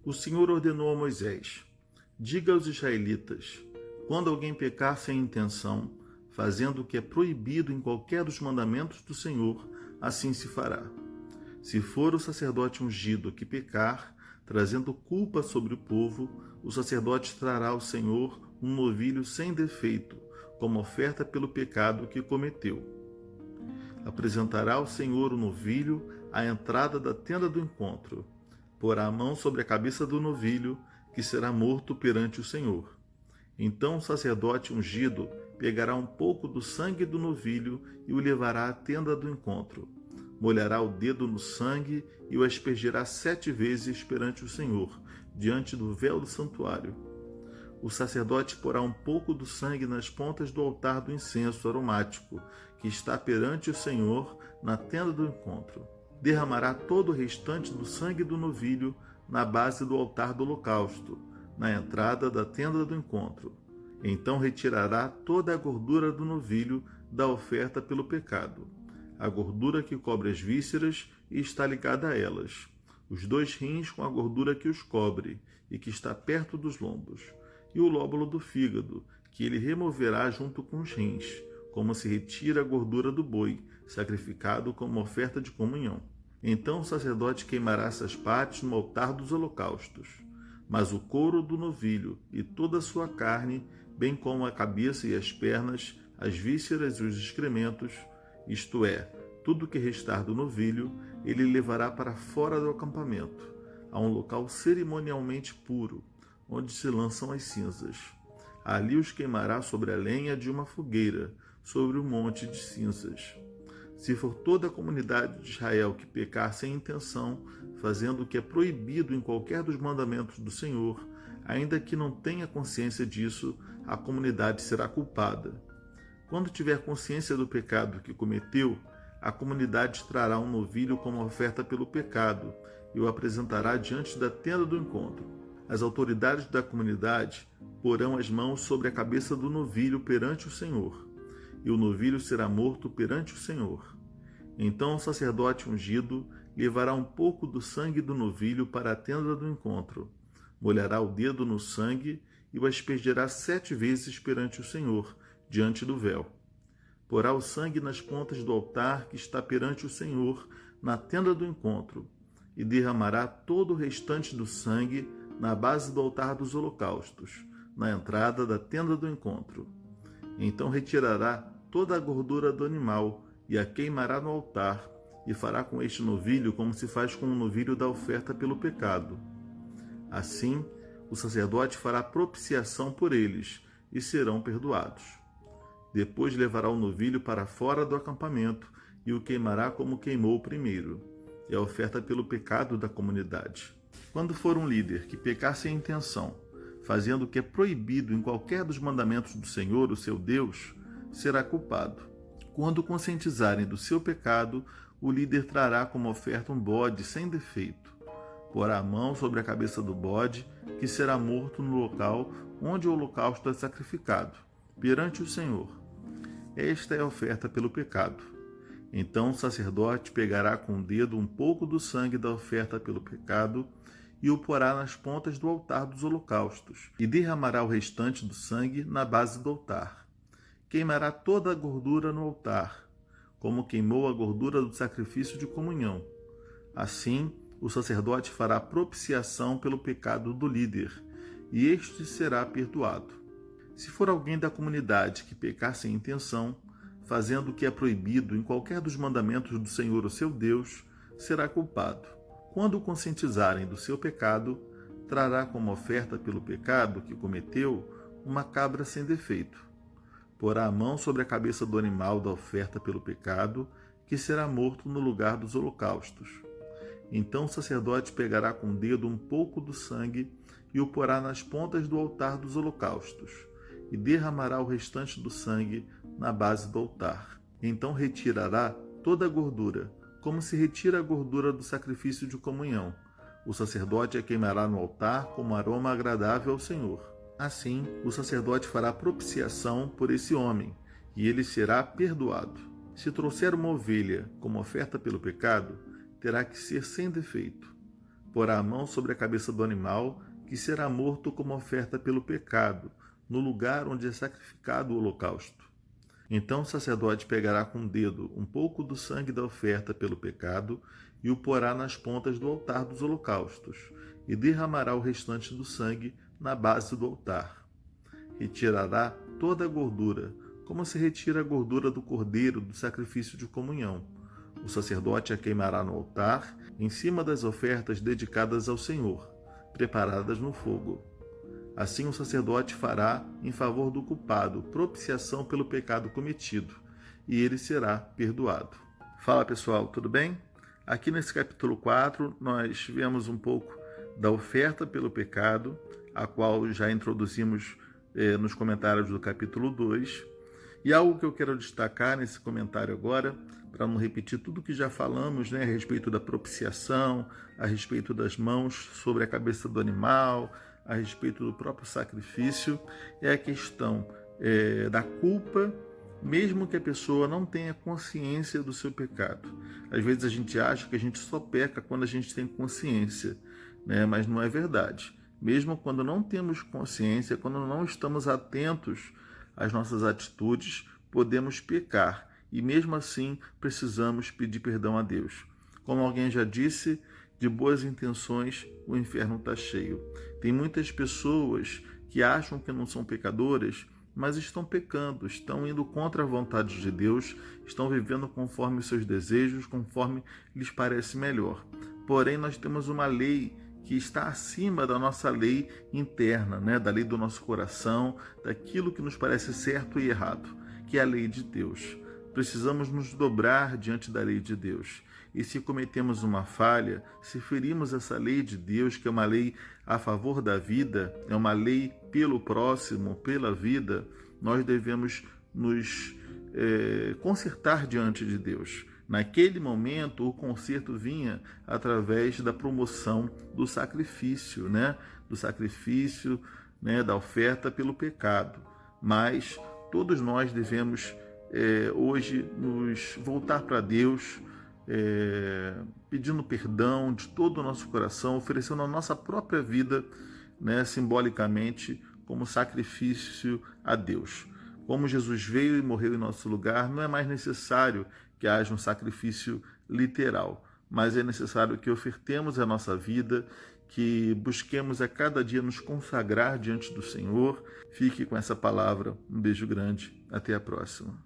O Senhor ordenou a Moisés: diga aos israelitas, quando alguém pecar sem intenção, fazendo o que é proibido em qualquer dos mandamentos do Senhor, assim se fará. Se for o sacerdote ungido que pecar, trazendo culpa sobre o povo, o sacerdote trará ao Senhor um novilho sem defeito, como oferta pelo pecado que cometeu. Apresentará ao Senhor o novilho à entrada da tenda do encontro. Porá a mão sobre a cabeça do novilho, que será morto perante o Senhor. Então o sacerdote ungido pegará um pouco do sangue do novilho e o levará à tenda do encontro. Molhará o dedo no sangue e o aspergirá 7 vezes perante o Senhor, diante do véu do santuário. O sacerdote porá um pouco do sangue nas pontas do altar do incenso aromático, que está perante o Senhor na tenda do encontro. Derramará todo o restante do sangue do novilho na base do altar do holocausto, na entrada da tenda do encontro. Então retirará toda a gordura do novilho da oferta pelo pecado, a gordura que cobre as vísceras e está ligada a elas, os 2 rins com a gordura que os cobre e que está perto dos lombos, e o lóbulo do fígado, que ele removerá junto com os rins, como se retira a gordura do boi, sacrificado como oferta de comunhão. Então o sacerdote queimará essas partes no altar dos holocaustos. Mas o couro do novilho e toda a sua carne, bem como a cabeça e as pernas, as vísceras e os excrementos, isto é, tudo que restar do novilho, ele levará para fora do acampamento, a um local cerimonialmente puro, onde se lançam as cinzas. Ali os queimará sobre a lenha de uma fogueira, sobre um monte de cinzas. Se for toda a comunidade de Israel que pecar sem intenção, fazendo o que é proibido em qualquer dos mandamentos do Senhor, ainda que não tenha consciência disso, a comunidade será culpada. Quando tiver consciência do pecado que cometeu, a comunidade trará um novilho como oferta pelo pecado e o apresentará diante da tenda do encontro. As autoridades da comunidade porão as mãos sobre a cabeça do novilho perante o Senhor, e o novilho será morto perante o Senhor. Então o sacerdote ungido levará um pouco do sangue do novilho para a tenda do encontro, molhará o dedo no sangue e o aspergirá 7 vezes perante o Senhor, diante do véu. Porá o sangue nas pontas do altar que está perante o Senhor, na tenda do encontro, e derramará todo o restante do sangue na base do altar dos holocaustos, na entrada da tenda do encontro. Então retirará toda a gordura do animal e a queimará no altar, e fará com este novilho como se faz com o novilho da oferta pelo pecado. Assim, o sacerdote fará propiciação por eles, e serão perdoados. Depois levará o novilho para fora do acampamento, e o queimará como queimou o primeiro, e a oferta pelo pecado da comunidade. Quando for um líder que pecar sem intenção, fazendo o que é proibido em qualquer dos mandamentos do Senhor, o seu Deus, será culpado. Quando conscientizarem do seu pecado, o líder trará como oferta um bode sem defeito. Porá a mão sobre a cabeça do bode, que será morto no local onde o holocausto é sacrificado, perante o Senhor. Esta é a oferta pelo pecado. Então o sacerdote pegará com o dedo um pouco do sangue da oferta pelo pecado e o porá nas pontas do altar dos holocaustos, e derramará o restante do sangue na base do altar. Queimará toda a gordura no altar, como queimou a gordura do sacrifício de comunhão. Assim, o sacerdote fará propiciação pelo pecado do líder, e este será perdoado. Se for alguém da comunidade que pecar sem intenção, fazendo o que é proibido em qualquer dos mandamentos do Senhor, o seu Deus, será culpado. Quando o conscientizarem do seu pecado, trará como oferta pelo pecado que cometeu uma cabra sem defeito. Porá a mão sobre a cabeça do animal da oferta pelo pecado, que será morto no lugar dos holocaustos. Então o sacerdote pegará com o dedo um pouco do sangue e o porá nas pontas do altar dos holocaustos, e derramará o restante do sangue na base do altar. Então retirará toda a gordura, como se retira a gordura do sacrifício de comunhão. O sacerdote a queimará no altar como aroma agradável ao Senhor. Assim, o sacerdote fará propiciação por esse homem, e ele será perdoado. Se trouxer uma ovelha como oferta pelo pecado, terá que ser sem defeito. porá a mão sobre a cabeça do animal, que será morto como oferta pelo pecado, no lugar onde é sacrificado o holocausto. Então o sacerdote pegará com o dedo um pouco do sangue da oferta pelo pecado e o porá nas pontas do altar dos holocaustos, e derramará o restante do sangue na base do altar. Retirará toda a gordura, como se retira a gordura do cordeiro do sacrifício de comunhão. O sacerdote a queimará no altar, em cima das ofertas dedicadas ao Senhor, preparadas no fogo. Assim o sacerdote fará em favor do culpado propiciação pelo pecado cometido, e ele será perdoado. Fala pessoal, tudo bem? Aqui nesse capítulo 4 nós vemos um pouco da oferta pelo pecado, a qual já introduzimos nos comentários do capítulo 2. E algo que eu quero destacar nesse comentário agora, para não repetir tudo que já falamos, a respeito da propiciação, a respeito das mãos sobre a cabeça do animal, a respeito do próprio sacrifício, é a questão da culpa, mesmo que a pessoa não tenha consciência do seu pecado. Às vezes a gente acha que a gente só peca quando a gente tem consciência, mas não é verdade. Mesmo quando não temos consciência, quando não estamos atentos às nossas atitudes, podemos pecar e mesmo assim precisamos pedir perdão a Deus. Como alguém já disse, de boas intenções o inferno está cheio. Tem muitas pessoas que acham que não são pecadoras, mas estão pecando, estão indo contra a vontade de Deus, estão vivendo conforme os seus desejos, conforme lhes parece melhor. Porém, nós temos uma lei que está acima da nossa lei interna, da lei do nosso coração, daquilo que nos parece certo e errado, que é a lei de Deus. Precisamos nos dobrar diante da lei de Deus. E se cometemos uma falha, se ferimos essa lei de Deus, que é uma lei a favor da vida, é uma lei pelo próximo, pela vida, nós devemos nos consertar diante de Deus. Naquele momento, o conserto vinha através da promoção do sacrifício, do sacrifício, da oferta pelo pecado. Mas todos nós devemos hoje nos voltar para Deus, pedindo perdão de todo o nosso coração, oferecendo a nossa própria vida, simbolicamente, como sacrifício a Deus. Como Jesus veio e morreu em nosso lugar, não é mais necessário que haja um sacrifício literal, mas é necessário que ofertemos a nossa vida, que busquemos a cada dia nos consagrar diante do Senhor. Fique com essa palavra. Um beijo grande. Até a próxima.